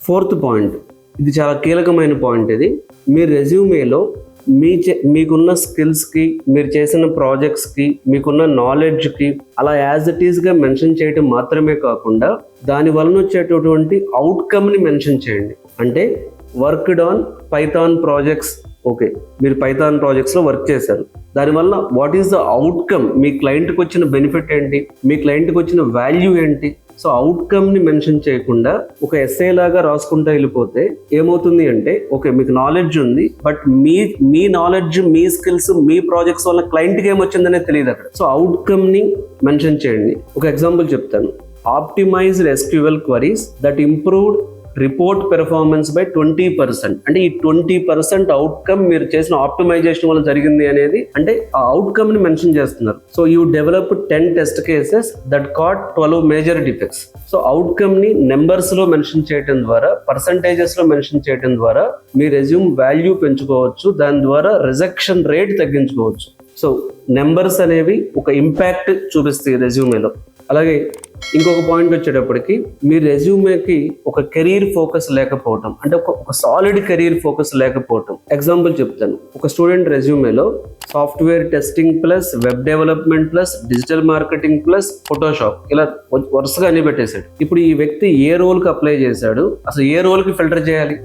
Fourth point, ఇది చాలా కీలకమైన పాయింట్. ఇది మీ రెజ్యూమేలో మీకున్న స్కిల్స్కి, మీరు చేసిన ప్రాజెక్ట్స్కి, మీకున్న నాలెడ్జ్కి అలా యాజ్ ఇట్ ఈస్గా మెన్షన్ చేయడం మాత్రమే కాకుండా దాని వలన వచ్చేటటువంటి అవుట్కమ్ని మెన్షన్ చేయండి. అంటే worked on Python projects, okay, మీరు పైథాన్ ప్రాజెక్ట్స్లో వర్క్ చేశారు, దానివల్ల వాట్ ఈస్ ద అవుట్కమ్, మీ క్లయింట్కి వచ్చిన బెనిఫిట్ ఏంటి, మీ క్లయింట్కి వచ్చిన వాల్యూ ఏంటి. సో అవుట్కమ్ని మెన్షన్ చేయకుండా ఒక ఎస్ఏ లాగా రాసుకుంటూ వెళ్ళిపోతే ఏమవుతుంది అంటే, ఓకే మీకు నాలెడ్జ్ ఉంది, but me knowledge, me skills, me projects వల్ల క్లయింట్కి ఏమొచ్చిందనే తెలియదు అక్కడ. సో అవుట్కమ్ని మెన్షన్ చేయండి. ఒక ఎగ్జాంపుల్ చెప్తాను. Optimised SQL queries that improved report performance by 20%. అంటే ఈ 20% అవుట్కమ్ మీరు చేసిన ఆప్టిమైజేషన్ వల్ల జరిగింది అనేది, అంటే ఆ అవుట్కమ్ ని మెన్షన్ చేస్తున్నారు. So you develop 10 test cases that caught 12 major defects. So outcome ని నెంబర్స్ లో మెన్షన్ చేయడం ద్వారా, పర్సంటేజెస్ లో మెన్షన్ చేయడం ద్వారా మీ రెజ్యూమ్ వాల్యూ పెంచుకోవచ్చు, దాని ద్వారా రిజెక్షన్ రేట్ తగ్గించుకోవచ్చు. సో నెంబర్స్ అనేవి ఒక ఇంపాక్ట్ చూపిస్తాయి రెజ్యూమేలో. అలాగే ఇంకొక పాయింట్ వచ్చేటప్పటికి, మీ రెజ్యూమేకి ఒక కెరీర్ ఫోకస్ లేకపోవటం, అంటే ఒక సాలిడ్ కెరీర్ ఫోకస్ లేకపోవటం. ఎగ్జాంపుల్ చెప్తాను. ఒక స్టూడెంట్ రెజ్యూమేలో software testing plus web development plus digital marketing plus Photoshop ఇలా వరుసగా అన్ని పెట్టేశాడు. ఇప్పుడు ఈ వ్యక్తి ఏ రోల్కి అప్లై చేశాడు, అసలు ఏ రోల్కి ఫిల్టర్ చేయాలి?